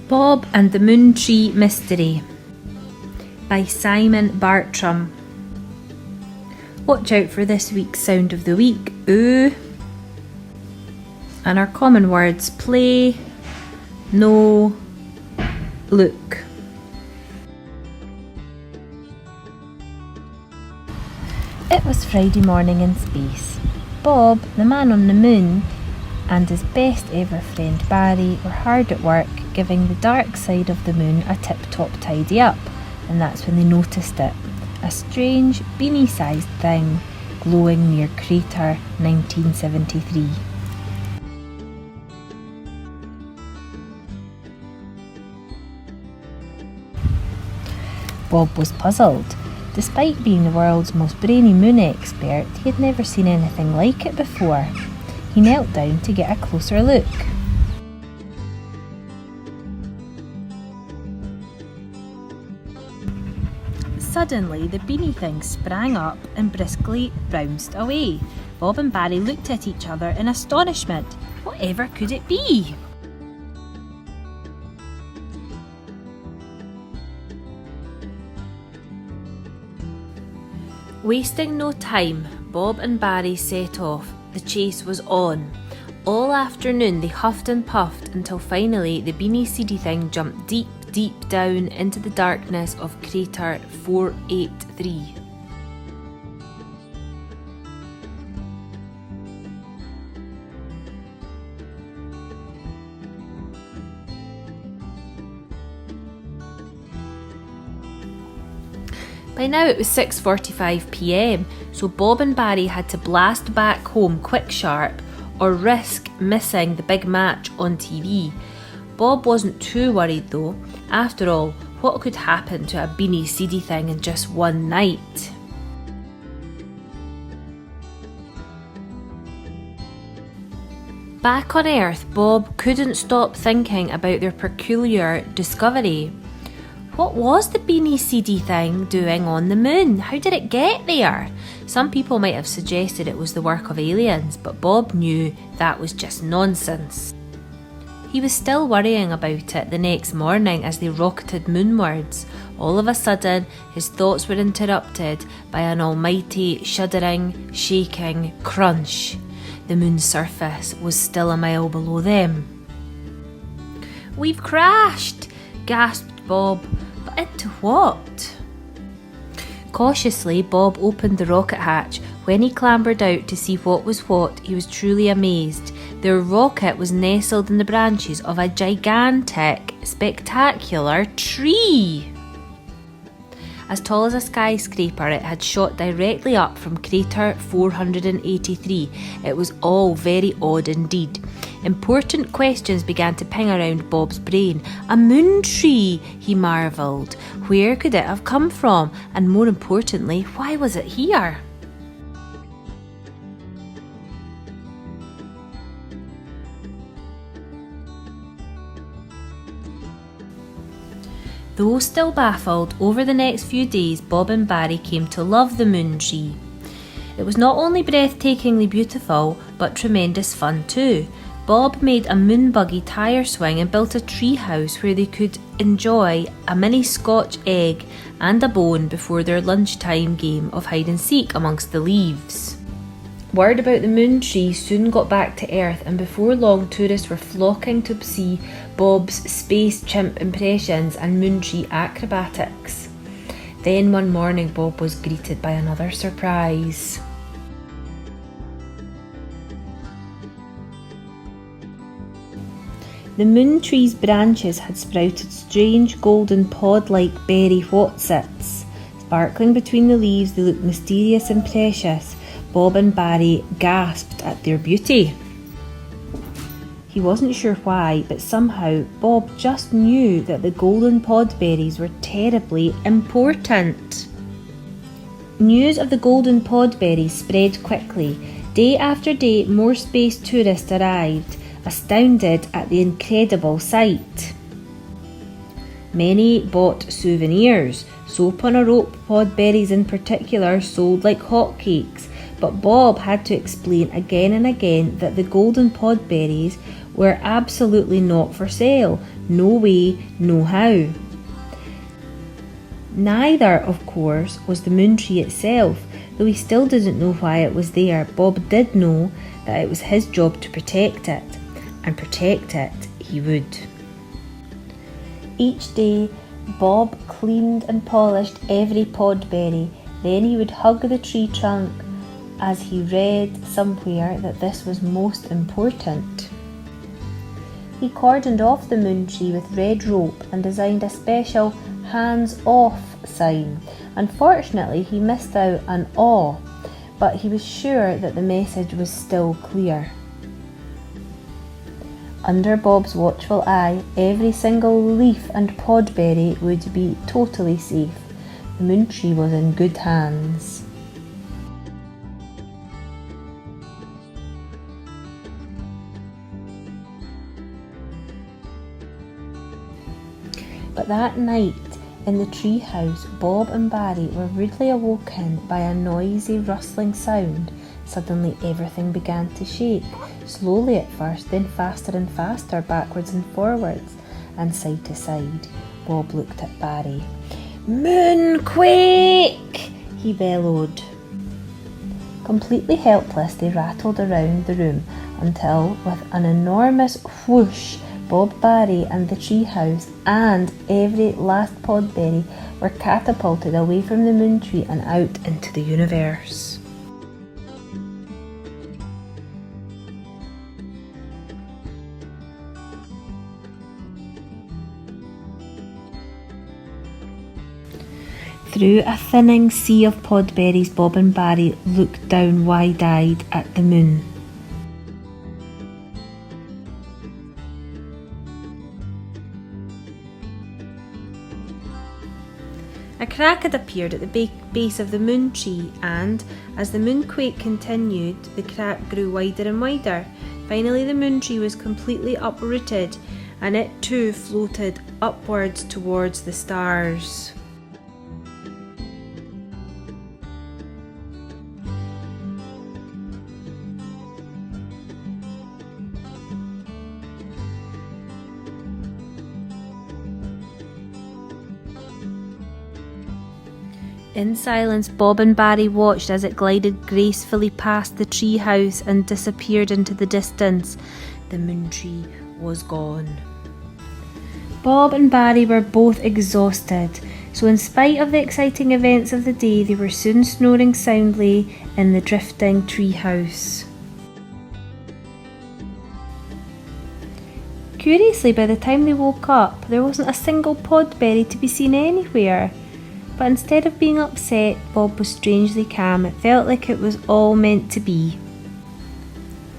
Bob and the Moontree Mystery by Simon Bartram. Watch out for this week's sound of the week, ooh. And our common words: play, know, look. It was Friday morning in space. Bob, the man on the moon, and his best ever friend Barry were hard at work giving the dark side of the moon a tip-top tidy up, and that's when they noticed it. A strange, beanie-sized thing glowing near crater 1973. Bob was puzzled. Despite being the world's most brainy moon expert, he had never seen anything like it before. He knelt down to get a closer look. Suddenly, the beanie thing sprang up and briskly bounced away. Bob and Barry looked at each other in astonishment. Whatever could it be? Wasting no time, Bob and Barry set off. The chase was on. All afternoon they huffed and puffed until finally the beanie seedy thing jumped deep down into the darkness of crater 483. By now it was 6:45 p.m, so Bob and Barry had to blast back home quick sharp or risk missing the big match on TV. Bob wasn't too worried though. After all, what could happen to a beanie seedy thing in just one night? Back on Earth, Bob couldn't stop thinking about their peculiar discovery. What was the beanie seedy thing doing on the moon? How did it get there? Some people might have suggested it was the work of aliens, but Bob knew that was just nonsense. He was still worrying about it the next morning as they rocketed moonwards. All of a sudden, his thoughts were interrupted by an almighty, shuddering, shaking crunch. The moon's surface was still a mile below them. "We've crashed!" gasped Bob. But into what? Cautiously, Bob opened the rocket hatch. When he clambered out to see what was what, he was truly amazed. Their rocket was nestled in the branches of a gigantic, spectacular tree. As tall as a skyscraper, it had shot directly up from crater 483. It was all very odd indeed. Important questions began to ping around Bob's brain. A moon tree, he marvelled. Where could it have come from? And more importantly, why was it here? Though still baffled, over the next few days Bob and Barry came to love the Moontree. It was not only breathtakingly beautiful, but tremendous fun too. Bob made a moon buggy tyre swing and built a tree house where they could enjoy a mini Scotch egg and a bone before their lunchtime game of hide and seek amongst the leaves. Word about the Moontree soon got back to Earth, and before long tourists were flocking to see Bob's space chimp impressions and Moontree acrobatics. Then one morning Bob was greeted by another surprise. The Moontree's branches had sprouted strange golden pod-like berry whatsits. Sparkling between the leaves, they looked mysterious and precious. Bob and Barry gasped at their beauty. He wasn't sure why, but somehow Bob just knew that the golden podberries were terribly important. News of the golden podberries spread quickly. Day after day, more space tourists arrived, astounded at the incredible sight. Many bought souvenirs. Soap on a rope podberries in particular sold like hotcakes, but Bob had to explain again and again that the golden podberries were absolutely not for sale. No way, no how. Neither, of course, was the Moontree itself. Though he still didn't know why it was there, Bob did know that it was his job to protect it, and protect it he would. Each day, Bob cleaned and polished every podberry. Then he would hug the tree trunk as he read somewhere that this was most important. He cordoned off the Moontree with red rope and designed a special hands-off sign. Unfortunately, he missed out on awe, but he was sure that the message was still clear. Under Bob's watchful eye, every single leaf and podberry would be totally safe. The Moontree was in good hands. But that night, in the tree house, Bob and Barry were rudely awoken by a noisy rustling sound. Suddenly everything began to shake, slowly at first, then faster and faster, backwards and forwards, and side to side. Bob looked at Barry. "Moonquake!" he bellowed. Completely helpless, they rattled around the room until, with an enormous whoosh, Bob, Barry and the tree house and every last podberry were catapulted away from the Moontree and out into the universe. Through a thinning sea of podberries, Bob and Barry looked down wide-eyed at the moon. A crack had appeared at the base of the Moontree, and as the moonquake continued, the crack grew wider and wider. Finally, the Moontree was completely uprooted, and it too floated upwards towards the stars. In silence, Bob and Barry watched as it glided gracefully past the tree house and disappeared into the distance. The Moontree was gone. Bob and Barry were both exhausted, so in spite of the exciting events of the day, they were soon snoring soundly in the drifting tree house. Curiously, by the time they woke up, there wasn't a single podberry to be seen anywhere. But instead of being upset, Bob was strangely calm. It felt like it was all meant to be.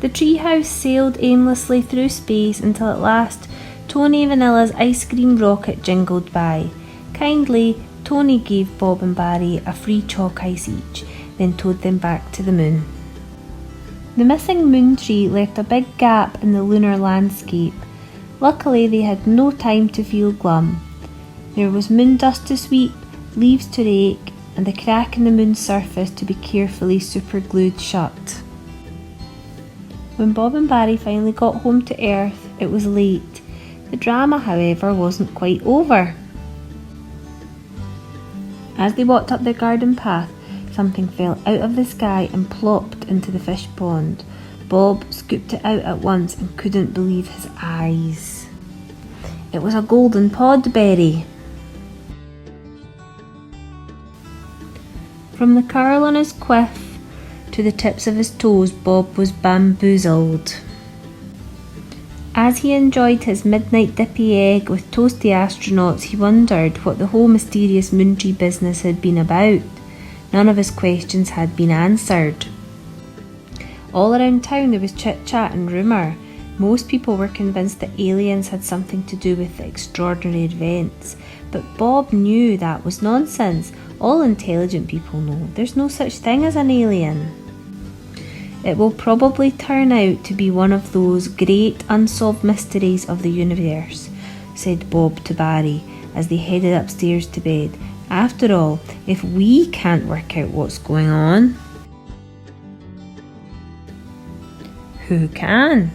The treehouse sailed aimlessly through space until at last Tony Vanilla's ice cream rocket jingled by. Kindly, Tony gave Bob and Barry a free chalk ice each, then towed them back to the moon. The missing Moontree left a big gap in the lunar landscape. Luckily, they had no time to feel glum. There was moon dust to sweep, leaves to rake, and the crack in the moon's surface to be carefully superglued shut. When Bob and Barry finally got home to Earth, it was late. The drama, however, wasn't quite over. As they walked up their garden path, something fell out of the sky and plopped into the fish pond. Bob scooped it out at once and couldn't believe his eyes. It was a golden podberry. From the curl on his quiff to the tips of his toes, Bob was bamboozled. As he enjoyed his midnight dippy egg with toasty astronauts, he wondered what the whole mysterious Moontree business had been about. None of his questions had been answered. All around town there was chit-chat and rumour. Most people were convinced that aliens had something to do with the extraordinary events, but Bob knew that was nonsense. All intelligent people know there's no such thing as an alien. It will probably turn out to be one of those great unsolved mysteries of the universe, said Bob to Barry as they headed upstairs to bed. After all, if we can't work out what's going on, who can?